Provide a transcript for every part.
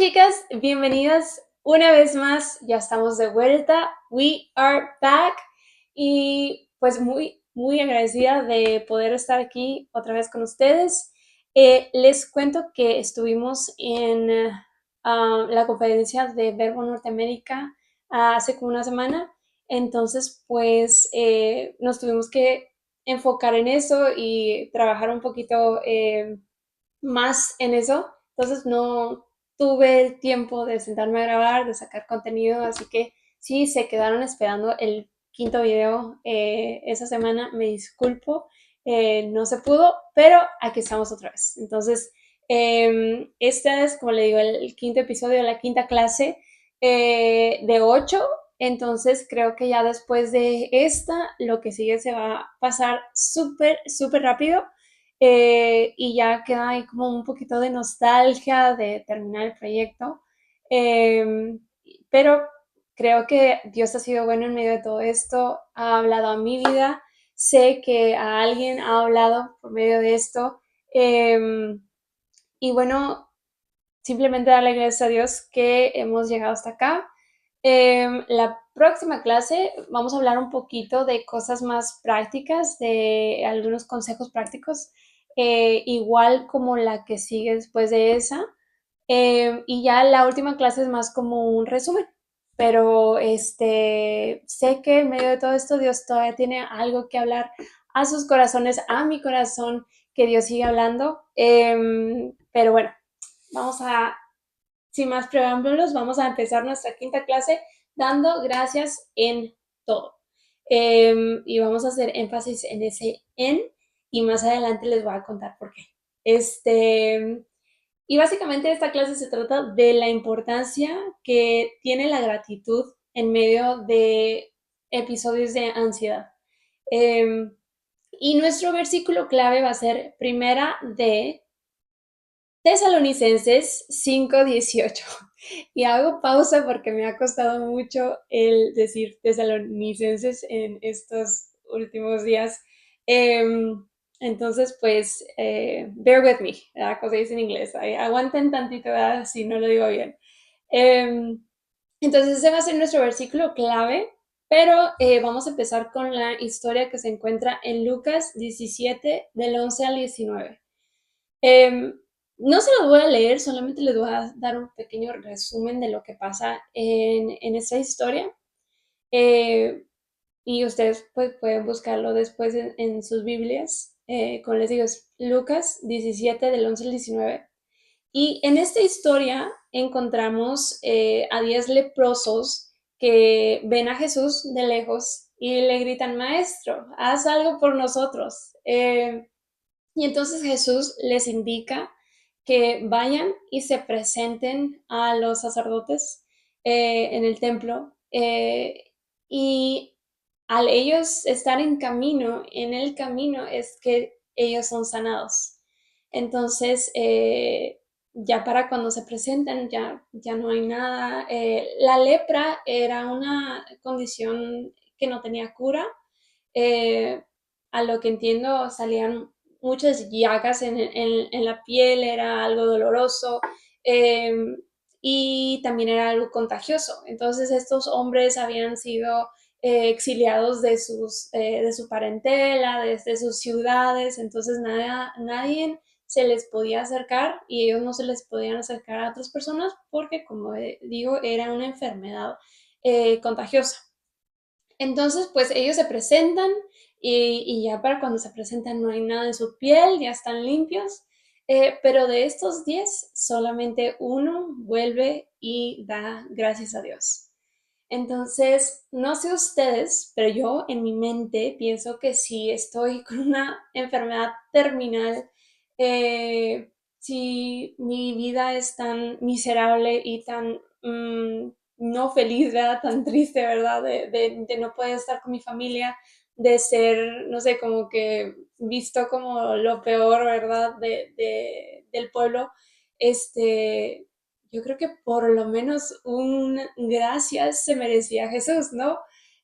chicas, bienvenidas una vez más, ya estamos de vuelta, we are back y pues muy agradecida de poder estar aquí otra vez con ustedes. Les cuento que estuvimos en la conferencia de Verbo Norteamérica hace como una semana, entonces pues nos tuvimos que enfocar en eso y trabajar un poquito más en eso. Entonces no tuve el tiempo de sentarme a grabar, de sacar contenido, así que sí, se quedaron esperando el quinto video esa semana, me disculpo, no se pudo, pero aquí estamos otra vez. Entonces, este es, como le digo, el quinto episodio de la quinta clase de 8. Entonces creo que ya después de esta, lo que sigue se va a pasar súper rápido. Y ya queda ahí como un poquito de nostalgia de terminar el proyecto. Eh, pero creo que Dios ha sido bueno en medio de todo esto, ha hablado a mi vida, sé que a alguien ha hablado por medio de esto. Eh, y bueno, simplemente darle gracias a Dios que hemos llegado hasta acá. La próxima clase vamos a hablar un poquito de cosas más prácticas, de algunos consejos prácticos, igual como la que sigue después de esa. Y ya la última clase es más como un resumen. Pero sé que en medio de todo esto Dios todavía tiene algo que hablar a sus corazones, a mi corazón, que Dios sigue hablando. Pero bueno, vamos a, sin más preámbulos, vamos a empezar nuestra quinta clase dando gracias en todo. Y vamos a hacer énfasis en ese en y más adelante les voy a contar por qué. Y básicamente esta clase se trata de la importancia que tiene la gratitud en medio de episodios de ansiedad. Eh, y nuestro versículo clave va a ser Primera de Tesalonicenses 5:18. Y hago pausa porque me ha costado mucho el decir tesalonicenses en estos últimos días. Entonces, pues, bear with me, ¿verdad? Cosa dice en inglés. Aguanten tantito, ¿verdad? Si no lo digo bien. Em, entonces, ese va a ser nuestro versículo clave, pero vamos a empezar con la historia que se encuentra en Lucas 17, del 11 al 19. Em, no se los voy a leer, solamente les voy a dar un pequeño resumen de lo que pasa en esta historia. Eh, y ustedes pues, pueden buscarlo después en sus Biblias. Como les digo, es Lucas 17 del 11 al 19. Y en esta historia encontramos a 10 leprosos que ven a Jesús de lejos y le gritan, Maestro, haz algo por nosotros. Y entonces Jesús les indica que vayan y se presenten a los sacerdotes en el templo. Y al ellos estar en camino, en el camino es que ellos son sanados. Entonces, ya para cuando se presentan, ya no hay nada. La lepra era una condición que no tenía cura. Eh, a lo que entiendo, salían muchas llagas en la piel, era algo doloroso. eh, y también era algo contagioso. Entonces estos hombres habían sido exiliados de su parentela, desde sus ciudades, entonces nadie se les podía acercar y ellos no se les podían acercar a otras personas porque, como digo, era una enfermedad contagiosa. Entonces, pues ellos se presentan y ya para cuando se presentan no hay nada en su piel, ya están limpios. Pero de estos 10, solamente uno vuelve y da gracias a Dios. Entonces, no sé ustedes, pero yo en mi mente pienso que si estoy con una enfermedad terminal, si mi vida es tan miserable y tan no feliz, ¿verdad? Tan triste, ¿verdad? De no poder estar con mi familia, de ser, no sé, como que visto como lo peor, ¿verdad? Del pueblo, este, yo creo que por lo menos un gracias se merecía Jesús, ¿no?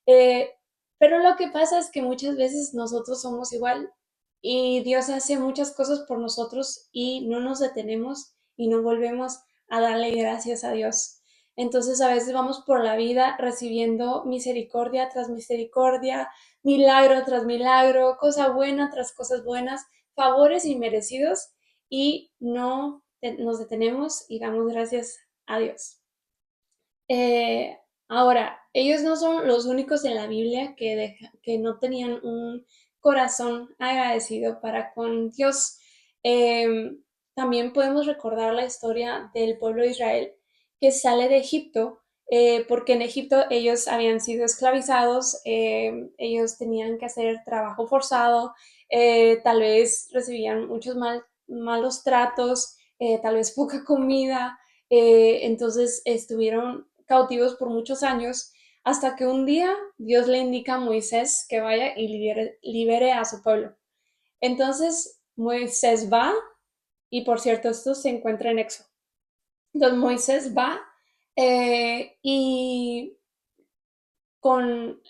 Eh, pero lo que pasa es que muchas veces nosotros somos igual y Dios hace muchas cosas por nosotros y no nos detenemos y no volvemos a darle gracias a Dios. Entonces a veces vamos por la vida recibiendo misericordia tras misericordia, milagro tras milagro, cosa buena tras cosas buenas, favores inmerecidos y no nos detenemos y damos gracias a Dios. Eh, Ahora, ellos no son los únicos en la Biblia que no tenían un corazón agradecido para con Dios. Eh, También podemos recordar la historia del pueblo de Israel que sale de Egipto, porque en Egipto ellos habían sido esclavizados, ellos tenían que hacer trabajo forzado, tal vez recibían muchos malos tratos, tal vez poca comida, entonces estuvieron cautivos por muchos años hasta que un día Dios le indica a Moisés que vaya y libere a su pueblo. Entonces Moisés va y por cierto esto se encuentra en Éxodo. Entonces Moisés va y con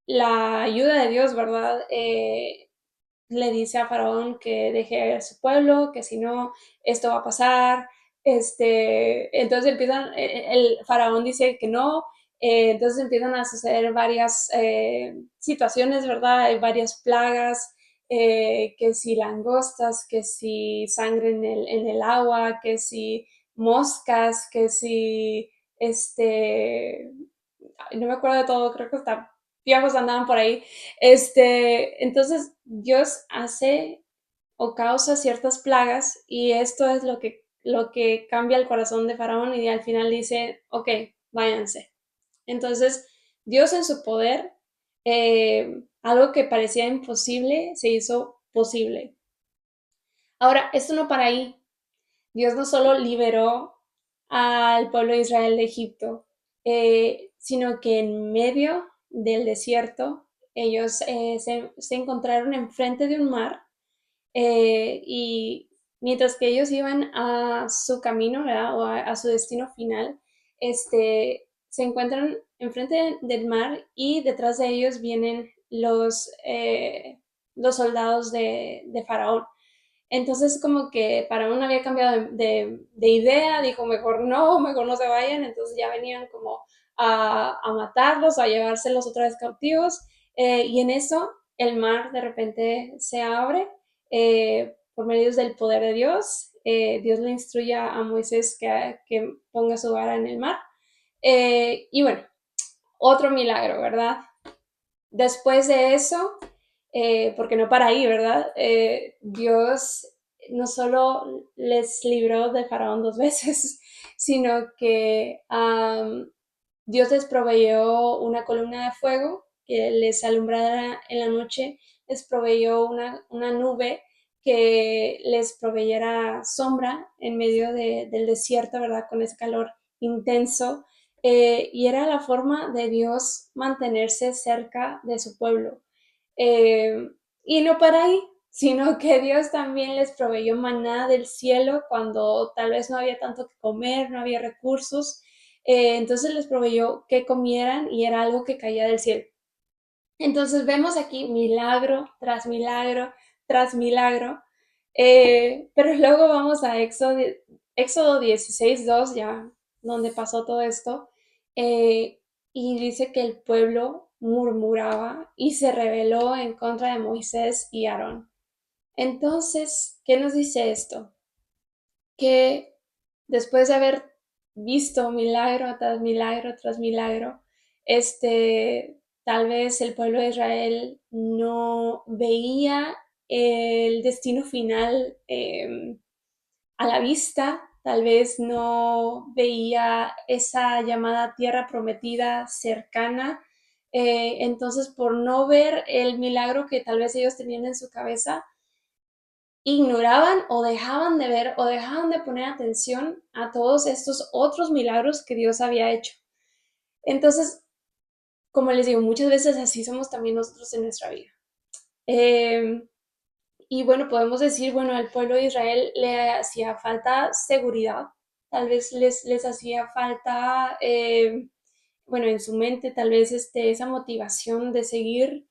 la ayuda de Dios, ¿verdad? Le dice a Faraón que deje a su pueblo, que si no, esto va a pasar. Entonces empiezan, el Faraón dice que no, entonces empiezan a suceder varias situaciones, ¿verdad? Hay varias plagas, que si langostas, que si sangre en el agua, que si moscas, que si, no me acuerdo de todo, creo que hasta piojos andaban por ahí. Entonces Dios hace o causa ciertas plagas y esto es lo que cambia el corazón de Faraón y al final dice, ok, váyanse. Entonces Dios en su poder, algo que parecía imposible, se hizo posible. Ahora, esto no para ahí. Dios no solo liberó al pueblo de Israel de Egipto, sino que en medio del desierto ellos se encontraron enfrente de un mar y mientras que ellos iban a su camino, ¿verdad? O a su destino final, se encuentran enfrente del mar y detrás de ellos vienen los soldados de Faraón. Entonces como que Faraón había cambiado de idea, dijo mejor no se vayan, entonces ya venían como a matarlos, a llevárselos otra vez cautivos, y en eso el mar de repente se abre por medio del poder de Dios. Dios le instruye a Moisés que ponga su vara en el mar. Y bueno, otro milagro, ¿verdad? Después de eso, porque no para ahí, ¿verdad? Dios no solo les libró de Faraón dos veces, sino que Dios les proveyó una columna de fuego que les alumbrara en la noche, les proveyó una nube que les proveyera sombra en medio del desierto, ¿verdad? Con ese calor intenso. Y era la forma de Dios mantenerse cerca de su pueblo. Eh, y no para ahí, sino que Dios también les proveyó maná del cielo cuando tal vez no había tanto que comer, no había recursos. Entonces les proveyó que comieran y era algo que caía del cielo. Entonces vemos aquí milagro tras milagro tras milagro, pero luego vamos a Éxodo 16:2, ya donde pasó todo esto, y dice que el pueblo murmuraba y se rebeló en contra de Moisés y Aarón. Entonces, ¿qué nos dice esto? Que después de haber visto milagro tras milagro tras milagro, tal vez el pueblo de Israel no veía el destino final a la vista, tal vez no veía esa llamada tierra prometida cercana. Entonces, por no ver el milagro que tal vez ellos tenían en su cabeza, ignoraban o dejaban de ver o dejaban de poner atención a todos estos otros milagros que Dios había hecho. Entonces, como les digo, muchas veces así somos también nosotros en nuestra vida. Eh, y bueno, podemos decir, bueno, al pueblo de Israel le hacía falta seguridad, tal vez les hacía falta, bueno, en su mente, tal vez esa motivación de seguir,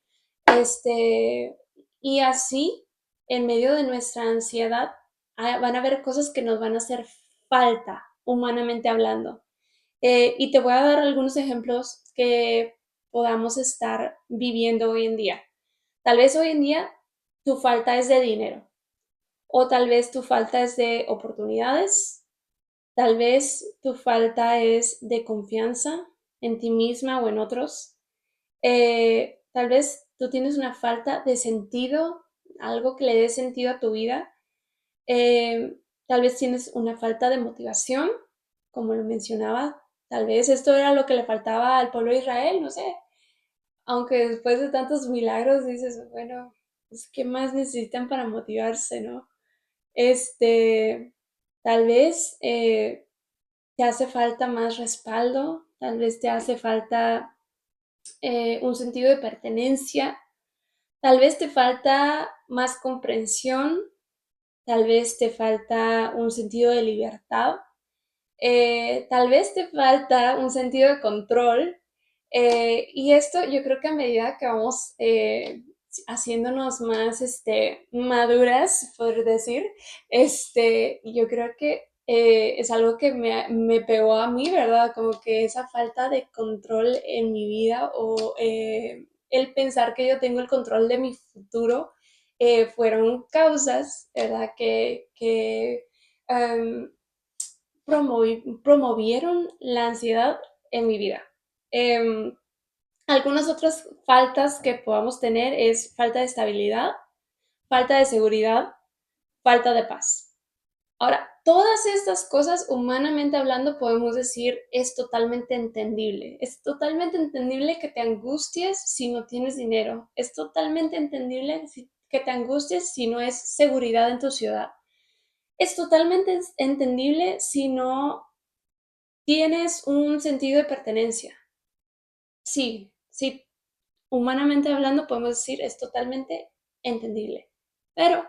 y así, en medio de nuestra ansiedad, van a haber cosas que nos van a hacer falta, humanamente hablando. Y te voy a dar algunos ejemplos que podamos estar viviendo hoy en día. Tal vez hoy en día tu falta es de dinero o tal vez tu falta es de oportunidades, tal vez tu falta es de confianza en ti misma o en otros. Tal vez tú tienes una falta de sentido, algo que le dé sentido a tu vida. Tal vez tienes una falta de motivación, como lo mencionaba. Tal vez esto era lo que le faltaba al pueblo de Israel, no sé. Aunque después de tantos milagros dices, bueno, pues, ¿qué más necesitan para motivarse, no? Este, tal vez te hace falta más respaldo, tal vez te hace falta un sentido de pertenencia, tal vez te falta más comprensión, tal vez te falta un sentido de libertad, tal vez te falta un sentido de control. Y esto yo creo que a medida que vamos haciéndonos más maduras, por decir, yo creo que es algo que me pegó a mí, ¿verdad? Como que esa falta de control en mi vida o el pensar que yo tengo el control de mi futuro fueron causas, ¿verdad? Que um, promovieron la ansiedad en mi vida. Eh, Algunas otras faltas que podamos tener es falta de estabilidad, falta de seguridad, falta de paz. Ahora, todas estas cosas, humanamente hablando, podemos decir es totalmente entendible. Es totalmente entendible que te angusties si no tienes dinero. Es totalmente entendible que te angusties si no es seguridad en tu ciudad. Es totalmente entendible si no tienes un sentido de pertenencia. Sí, sí, humanamente hablando podemos decir es totalmente entendible. Pero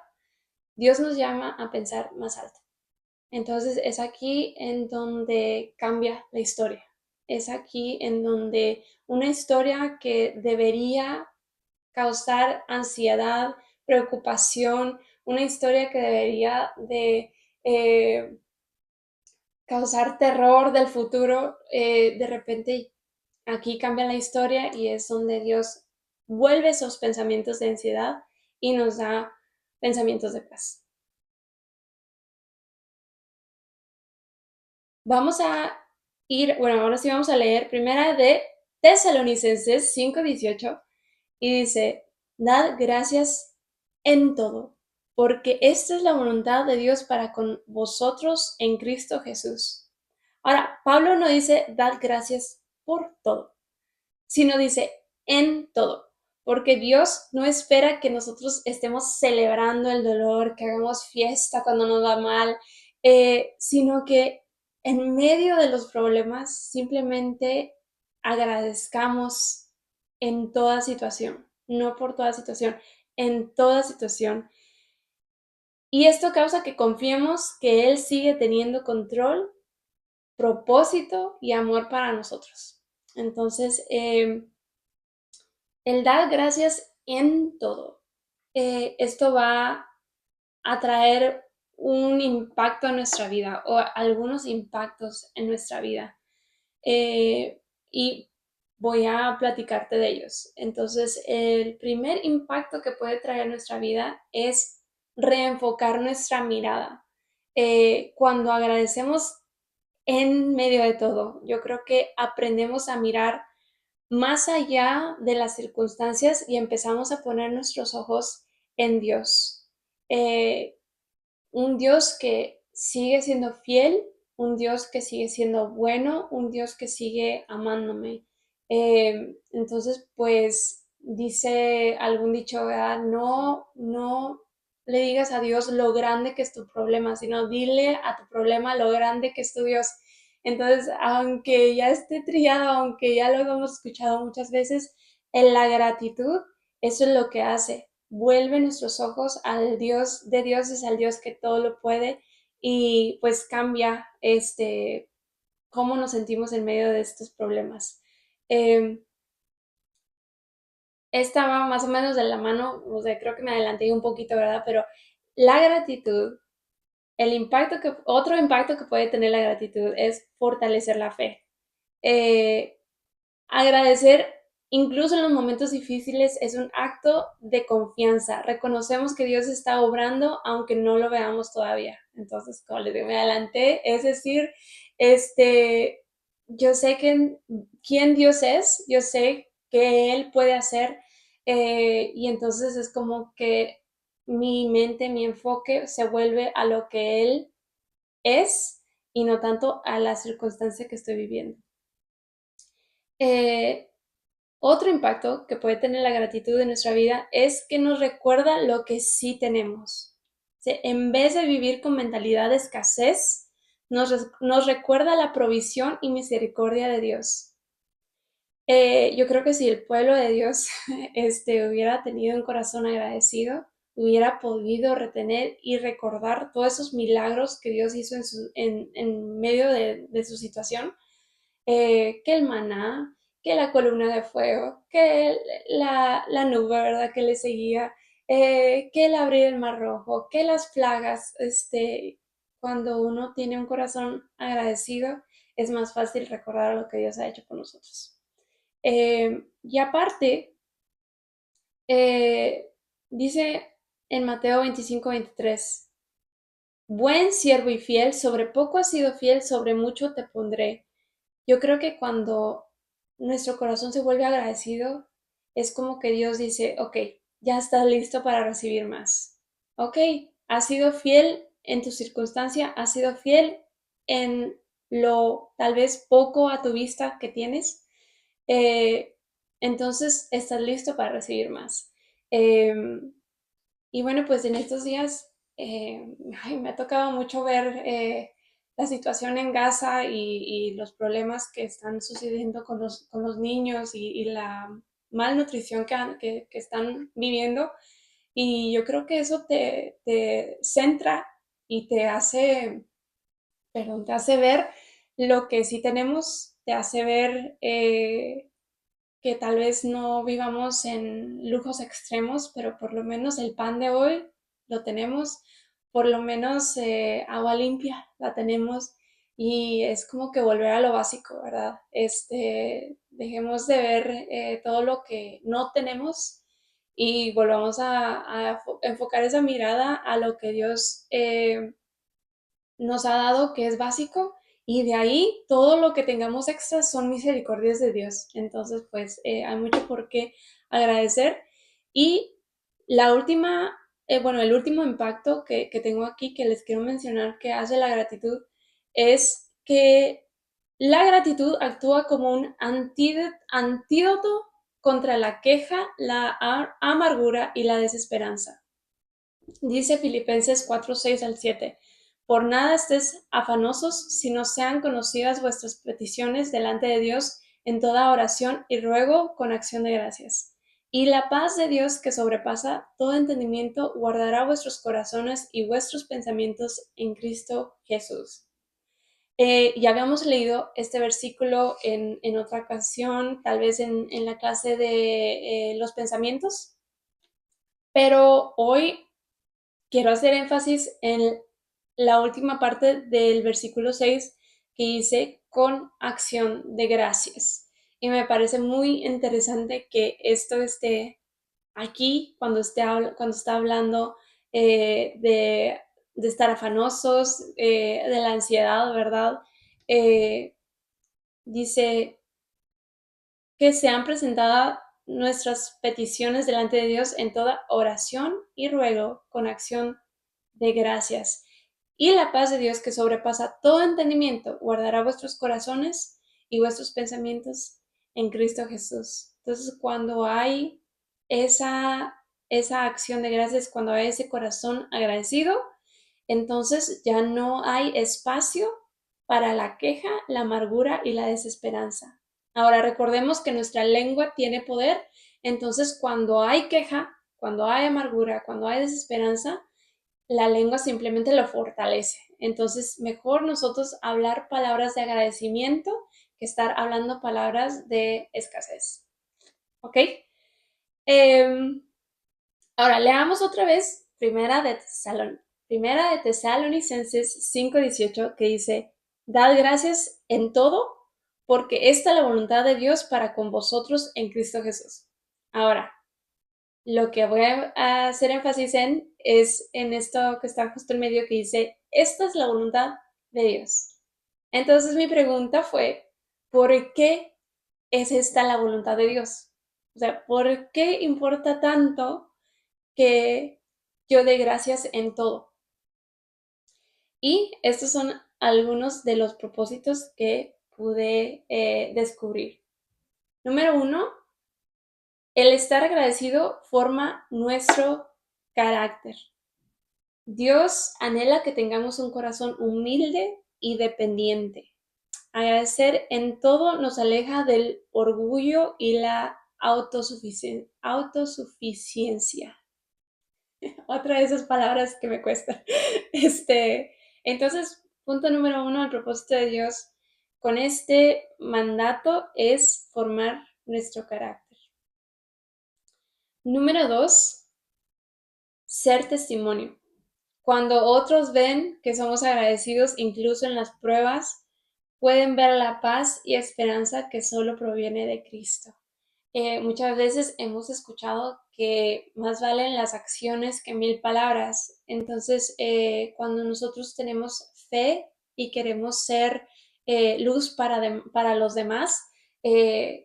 Dios nos llama a pensar más alto. Entonces es aquí en donde cambia la historia. Es aquí en donde una historia que debería causar ansiedad, preocupación, una historia que debería de causar terror del futuro, de repente aquí cambia la historia y es donde Dios vuelve esos pensamientos de ansiedad y nos da pensamientos de paz. Vamos a ir, bueno, ahora sí vamos a leer primera de Tesalonicenses 5:18 y dice, dad gracias en todo, porque esta es la voluntad de Dios para con vosotros en Cristo Jesús. Ahora, Pablo no dice, dad gracias por todo, sino dice en todo, porque Dios no espera que nosotros estemos celebrando el dolor, que hagamos fiesta cuando nos va mal, sino que en medio de los problemas simplemente agradezcamos en toda situación, no por toda situación, en toda situación. Y esto causa que confiemos que Él sigue teniendo control, propósito y amor para nosotros. Entonces, el dar gracias en todo. Esto va a traer un impacto en nuestra vida o algunos impactos en nuestra vida. Y voy a platicarte de ellos. Entonces, el primer impacto que puede traer nuestra vida es reenfocar nuestra mirada. Cuando agradecemos en medio de todo, yo creo que aprendemos a mirar más allá de las circunstancias y empezamos a poner nuestros ojos en Dios. Eh, un Dios que sigue siendo fiel, un Dios que sigue siendo bueno, un Dios que sigue amándome. Entonces, pues dice algún dicho, ¿verdad? No, no le digas a Dios lo grande que es tu problema, sino dile a tu problema lo grande que es tu Dios. Entonces, aunque ya esté trillado, aunque ya lo hemos escuchado muchas veces, en la gratitud, eso es lo que hace. Vuelve nuestros ojos al Dios de dioses, al Dios que todo lo puede y pues cambia cómo nos sentimos en medio de estos problemas. Eh, Esta va más o menos de la mano, o sea, creo que me adelanté un poquito, ¿verdad? Pero la gratitud Otro impacto que puede tener la gratitud es fortalecer la fe. Eh, Agradecer, incluso en los momentos difíciles, es un acto de confianza. Reconocemos que Dios está obrando aunque no lo veamos todavía. Entonces, como les digo, me adelanté, es decir, este, yo sé quién Dios es, yo sé que Él puede hacer, y entonces es como que mi mente, mi enfoque se vuelve a lo que Él es y no tanto a la circunstancia que estoy viviendo. Eh, Otro impacto que puede tener la gratitud en nuestra vida es que nos recuerda lo que sí tenemos. O sea, en vez de vivir con mentalidad de escasez, nos recuerda la provisión y misericordia de Dios. Yo creo que si el pueblo de Dios hubiera tenido un corazón agradecido, hubiera podido retener y recordar todos esos milagros que Dios hizo en medio de su situación, que el maná, que la columna de fuego, que la nube, ¿verdad? Que le seguía, que el abrir el mar rojo, que las plagas, cuando uno tiene un corazón agradecido, es más fácil recordar lo que Dios ha hecho por nosotros. Y aparte, eh, dice en Mateo 25-23, buen siervo y fiel, sobre poco has sido fiel, sobre mucho te pondré. Yo creo que cuando nuestro corazón se vuelve agradecido, es como que Dios dice, ok, ya estás listo para recibir más. Ok, has sido fiel en tu circunstancia, has sido fiel en lo tal vez poco a tu vista que tienes, eh, entonces estás listo para recibir más. Eh, y bueno, pues en estos días me ha tocado mucho ver la situación en Gaza y los problemas que están sucediendo con los niños y la malnutrición que están viviendo. Y yo creo que eso te centra y te hace ver lo que sí tenemos, te hace ver que tal vez no vivamos en lujos extremos, pero por lo menos el pan de hoy lo tenemos, por lo menos agua limpia la tenemos y es como que volver a lo básico, ¿verdad? Dejemos de ver todo lo que no tenemos y volvamos a enfocar esa mirada a lo que Dios nos ha dado, que es básico, y de ahí todo lo que tengamos extra son misericordias de Dios. Entonces, pues hay mucho por qué agradecer. Y la última, bueno, el último impacto que tengo aquí que les quiero mencionar que hace la gratitud es que la gratitud actúa como un antídoto contra la queja, la amargura y la desesperanza. Dice Filipenses 4:6-7, por nada estés afanosos, sino sean conocidas vuestras peticiones delante de Dios en toda oración y ruego con acción de gracias. Y la paz de Dios, que sobrepasa todo entendimiento, guardará vuestros corazones y vuestros pensamientos en Cristo Jesús. Ya habíamos leído este versículo en otra ocasión, tal vez en la clase de los pensamientos, pero hoy quiero hacer énfasis en la última parte del versículo 6 que dice con acción de gracias. Y me parece muy interesante que esto esté aquí cuando, cuando está hablando de estar afanosos, de la ansiedad, ¿verdad? Eh, Dice que sean presentadas nuestras peticiones delante de Dios en toda oración y ruego con acción de gracias. Y la paz de Dios que sobrepasa todo entendimiento guardará vuestros corazones y vuestros pensamientos en Cristo Jesús. Entonces, cuando hay esa acción de gracias, cuando hay ese corazón agradecido, entonces ya no hay espacio para la queja, la amargura y la desesperanza. Ahora recordemos que nuestra lengua tiene poder, entonces cuando hay queja, cuando hay amargura, cuando hay desesperanza, la lengua simplemente lo fortalece. Entonces, mejor nosotros hablar palabras de agradecimiento que estar hablando palabras de escasez. ¿Ok? Eh, Ahora, leamos otra vez Primera de Primera de Tesalonicenses 5:18, que dice, dad gracias en todo, porque esta es la voluntad de Dios para con vosotros en Cristo Jesús. Ahora, lo que voy a hacer énfasis en es en esto que está justo en medio que dice, esta es la voluntad de Dios. Entonces mi pregunta fue, ¿por qué es esta la voluntad de Dios? O sea, ¿por qué importa tanto que yo dé gracias en todo? Y estos son algunos de los propósitos que pude descubrir. Número uno, el estar agradecido forma nuestro carácter. Dios anhela que tengamos un corazón humilde y dependiente. Agradecer en todo nos aleja del orgullo y la autosuficiencia. Otra de esas palabras que me cuesta. Entonces, punto número uno, el propósito de Dios con este mandato es formar nuestro carácter. Número dos, ser testimonio. Cuando otros ven que somos agradecidos, incluso en las pruebas, pueden ver la paz y esperanza que solo proviene de Cristo. Muchas veces hemos escuchado que más valen las acciones que mil palabras. Entonces, cuando nosotros tenemos fe y queremos ser luz para los demás,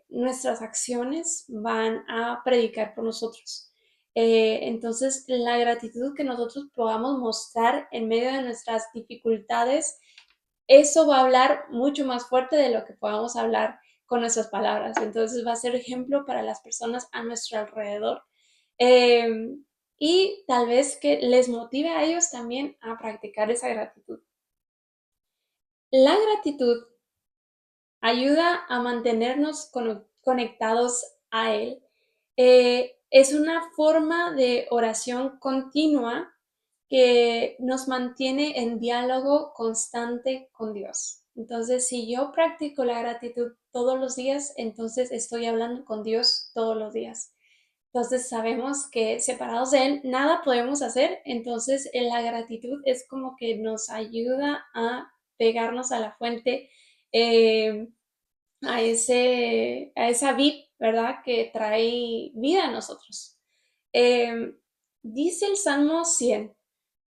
nuestras acciones van a predicar por nosotros. Entonces, la gratitud que nosotros podamos mostrar en medio de nuestras dificultades, eso va a hablar mucho más fuerte de lo que podamos hablar con nuestras palabras. Entonces va a ser ejemplo para las personas a nuestro alrededor. Eh, y tal vez que les motive a ellos también a practicar esa gratitud. La gratitud ayuda a mantenernos conectados a Él. Es una forma de oración continua que nos mantiene en diálogo constante con Dios. Entonces, si yo practico la gratitud todos los días, entonces estoy hablando con Dios todos los días. Entonces sabemos que separados de Él nada podemos hacer, entonces la gratitud es como que nos ayuda a pegarnos a la fuente, eh, a esa vid, ¿verdad? Que trae vida a nosotros. Eh, Dice el Salmo 100,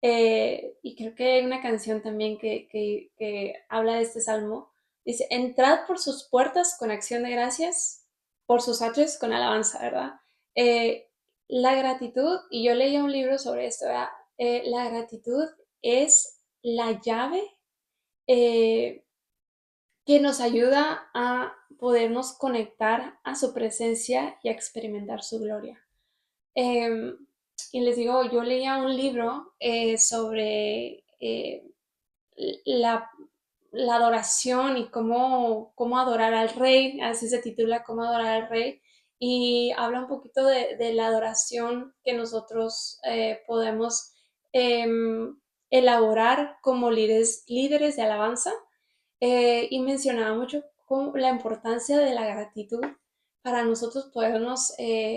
y creo que hay una canción también que habla de este salmo. Dice, entrad por sus puertas con acción de gracias, por sus atrios con alabanza, ¿verdad? Eh, la gratitud, y yo leía un libro sobre esto, ¿verdad? La gratitud es la llave eh, que nos ayuda a podernos conectar a su presencia y a experimentar su gloria. Eh, y les digo, yo leía un libro sobre la, la, adoración y cómo adorar al rey, así se titula, cómo adorar al rey, y habla un poquito de la adoración que nosotros podemos eh, elaborar como líderes de alabanza, y mencionaba mucho la importancia de la gratitud para nosotros podernos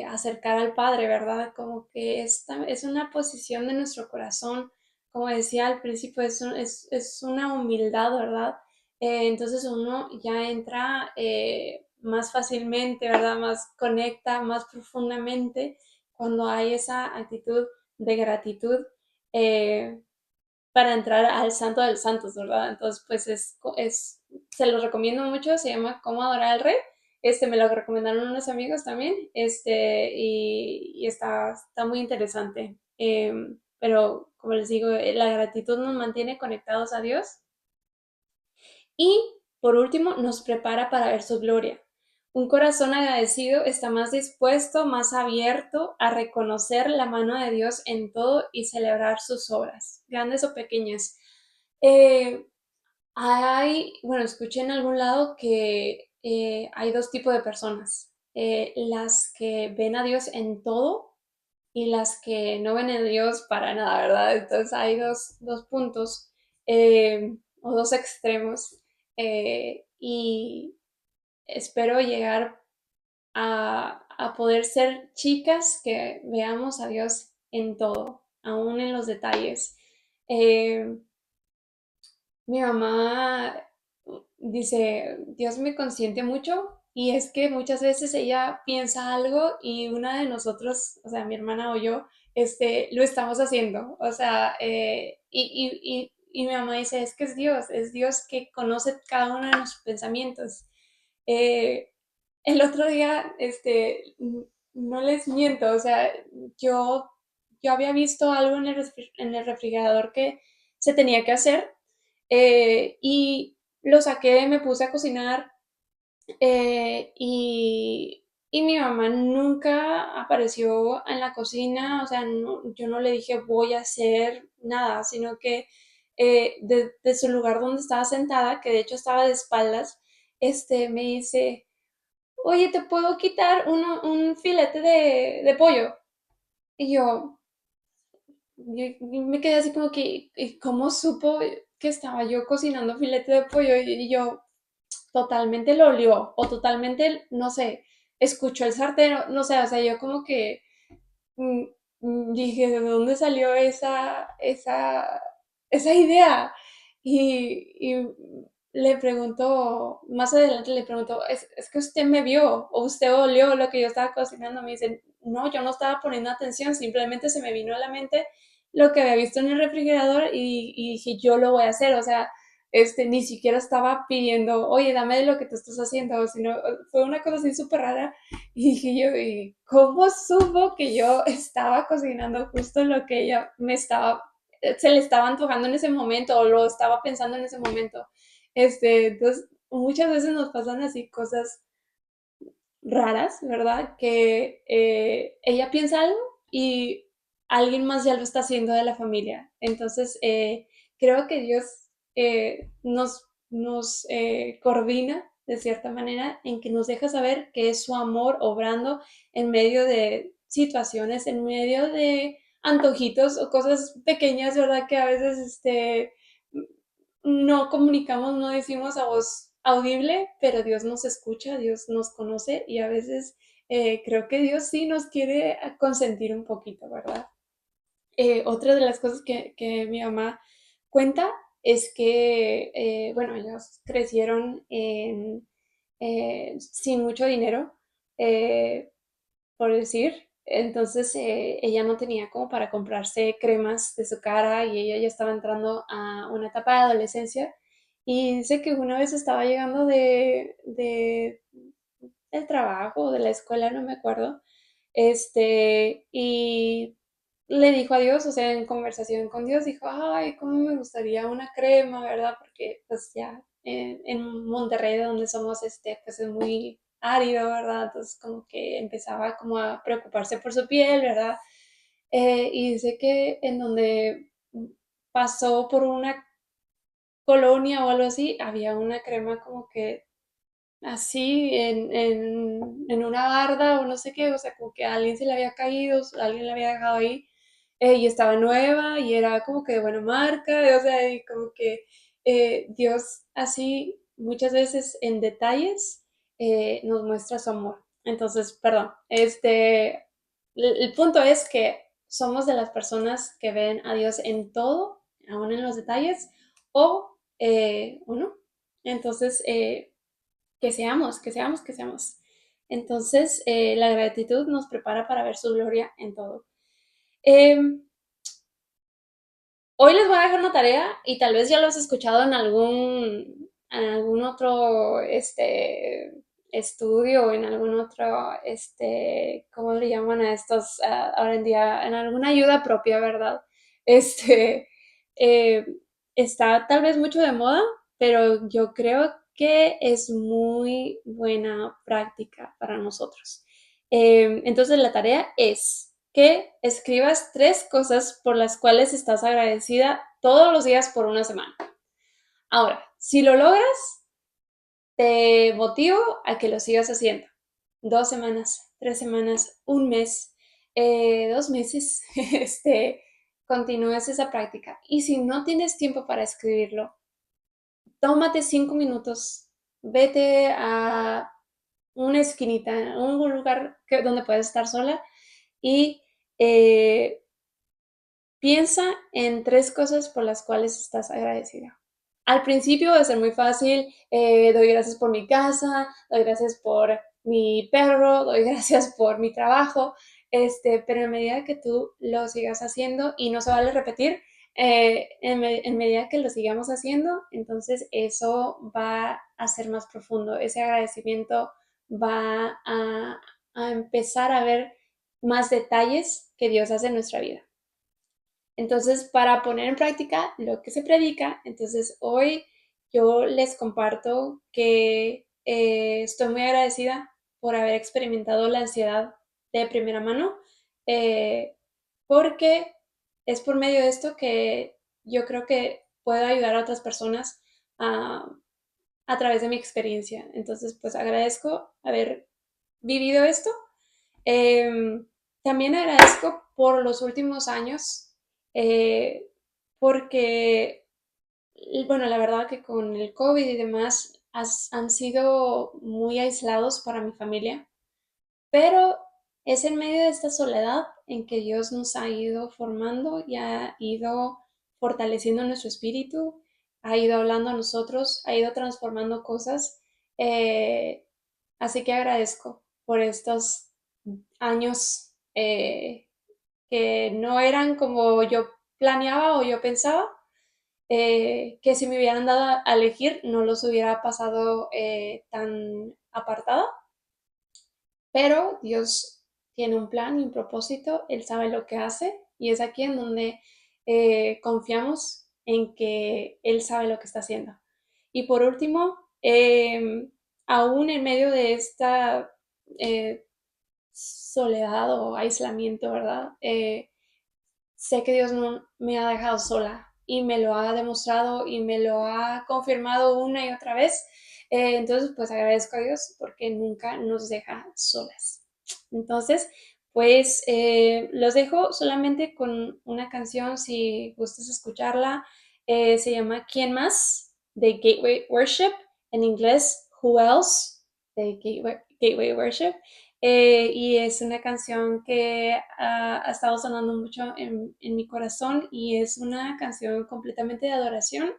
acercar al Padre, ¿verdad? Como que esta es una posición de nuestro corazón, como decía al principio, es una humildad, ¿verdad? Entonces uno ya entra más fácilmente, ¿verdad? Más conecta más profundamente cuando hay esa actitud de gratitud. eh, para entrar al Santo de los Santos, ¿verdad? Entonces, pues se los recomiendo mucho, se llama Cómo adorar al rey. Me lo recomendaron unos amigos también, y está muy interesante. Pero, como les digo, la gratitud nos mantiene conectados a Dios y, por último, nos prepara para ver su gloria. Un corazón agradecido está más dispuesto, más abierto a reconocer la mano de Dios en todo y celebrar sus obras, grandes o pequeñas. Eh, bueno, escuché en algún lado que hay dos tipos de personas, las que ven a Dios en todo y las que no ven a Dios para nada, ¿verdad? Entonces hay dos puntos, o dos extremos, y espero llegar a poder ser chicas que veamos a Dios en todo, aún en los detalles. Eh, Mi mamá dice, Dios me consiente mucho y es que muchas veces ella piensa algo y una de nosotros, o sea, mi hermana o yo, lo estamos haciendo. O sea, y mi mamá dice, es que es Dios que conoce cada uno de nuestros pensamientos. Eh, el otro día, no les miento, o sea, yo, yo había visto algo en en el refrigerador que se tenía que hacer, y lo saqué, me puse a cocinar, y mi mamá nunca apareció en la cocina. O sea, yo no le dije voy a hacer nada, sino que de su lugar donde estaba sentada, que de hecho estaba de espaldas, me dice, oye, ¿te puedo quitar un filete de pollo? Y yo me quedé así como que, ¿y cómo supo que estaba yo cocinando filete de pollo? Y yo totalmente lo olió, o totalmente, no sé, escuchó el sartén, no sé, o sea, yo como que mm, dije, ¿de dónde salió esa idea? Y le preguntó, más adelante le preguntó, es que usted me vio o usted olió lo que yo estaba cocinando? Me dicen, no, yo no estaba poniendo atención, simplemente se me vino a la mente lo que había visto en el refrigerador y dije, yo lo voy a hacer. O sea, ni siquiera estaba pidiendo, oye, dame de lo que tú estás haciendo, sino fue una cosa así súper rara. Y dije yo, ¿y cómo supo que yo estaba cocinando justo lo que ella se le estaba antojando en ese momento o lo estaba pensando en ese momento? Entonces, muchas veces nos pasan así cosas raras, ¿verdad? Que ella piensa algo y alguien más ya lo está haciendo de la familia. Entonces, creo que Dios nos coordina de cierta manera en que nos deja saber que es su amor obrando en medio de situaciones, en medio de antojitos o cosas pequeñas, ¿verdad? Que a veces no comunicamos, no decimos a voz audible, pero Dios nos escucha, Dios nos conoce y a veces creo que Dios sí nos quiere consentir un poquito, ¿verdad? Otra de las cosas que mi mamá cuenta es que, bueno, ellos crecieron sin mucho dinero, eh, por decir. Entonces ella no tenía como para comprarse cremas de su cara y ella ya estaba entrando a una etapa de adolescencia. Y dice que una vez estaba llegando del trabajo o de la escuela, no me acuerdo, y le dijo a Dios, o sea, en conversación con Dios, dijo, ay, cómo me gustaría una crema, ¿verdad? Porque pues ya en Monterrey, de donde somos, pues es muy árido, ¿verdad? Entonces como que empezaba como a preocuparse por su piel, ¿verdad? Y dice que en donde pasó por una colonia o algo así, había una crema como que así en una barda o no sé qué, o sea, como que a alguien se le había caído, alguien la había dejado ahí, y estaba nueva y era como que de buena marca, o sea, y como que Dios así muchas veces en detalles nos muestra su amor. Entonces, perdón, el punto es que somos de las personas que ven a Dios en todo, aún en los detalles, o no. Entonces, que seamos. Entonces, la gratitud nos prepara para ver su gloria en todo. Eh, Hoy les voy a dejar una tarea y tal vez ya lo has escuchado en algún otro estudio o en algún otro, ¿cómo le llaman a estos ahora en día? En alguna ayuda propia, ¿verdad? Este, eh, Está tal vez mucho de moda, pero yo creo que es muy buena práctica para nosotros. Entonces la tarea es que escribas 3 cosas por las cuales estás agradecida todos los días por una semana. Ahora, si lo logras, te motivo a que lo sigas haciendo. 2 semanas, 3 semanas, un mes, 2 meses, continúes esa práctica. Y si no tienes tiempo para escribirlo, tómate 5 minutos, vete a una esquinita, a un lugar donde puedas estar sola y piensa en 3 cosas por las cuales estás agradecida. Al principio va a ser muy fácil, doy gracias por mi casa, doy gracias por mi perro, doy gracias por mi trabajo, pero en medida que tú lo sigas haciendo y no se vale repetir, en medida que lo sigamos haciendo, entonces eso va a ser más profundo, ese agradecimiento va a empezar a ver más detalles que Dios hace en nuestra vida. Entonces, para poner en práctica lo que se predica, entonces hoy yo les comparto que estoy muy agradecida por haber experimentado la ansiedad de primera mano, eh, porque es por medio de esto que yo creo que puedo ayudar a otras personas a, a través de mi experiencia. Entonces, pues agradezco haber vivido esto. Eh, También agradezco por los últimos años, eh, porque, bueno, la verdad que con el COVID y demás han sido muy aislados para mi familia, pero es en medio de esta soledad en que Dios nos ha ido formando y ha ido fortaleciendo nuestro espíritu, ha ido hablando a nosotros, ha ido transformando cosas. eh, Así que agradezco por estos años que no eran como yo planeaba o yo pensaba, que si me hubieran dado a elegir no los hubiera pasado tan apartada, pero Dios tiene un plan y un propósito, Él sabe lo que hace y es aquí en donde confiamos en que Él sabe lo que está haciendo. Y por último, aún en medio de esta eh, soledad o aislamiento, ¿verdad? Sé que Dios no me ha dejado sola y me lo ha demostrado y me lo ha confirmado una y otra vez. Entonces, pues agradezco a Dios porque nunca nos deja solas. Entonces, pues los dejo solamente con una canción si gustas escucharla. Se llama ¿Quién más? De Gateway Worship. En inglés, Who Else? De Gateway Worship. Y es una canción que ha estado sonando mucho en mi corazón y es una canción completamente de adoración,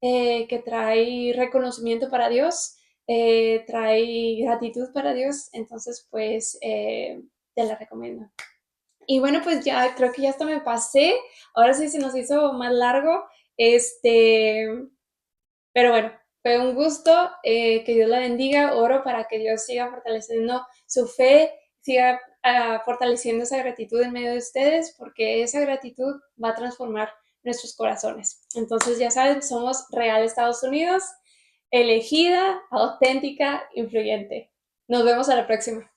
que trae reconocimiento para Dios, trae gratitud para Dios, entonces pues te la recomiendo. Y bueno, pues ya creo que ya hasta me pasé, ahora sí se nos hizo más largo, este, pero bueno, fue un gusto, que Dios la bendiga, oro para que Dios siga fortaleciendo su fe, siga fortaleciendo esa gratitud en medio de ustedes, porque esa gratitud va a transformar nuestros corazones. Entonces ya saben, somos Real Estados Unidos, elegida, auténtica, influyente. Nos vemos a la próxima.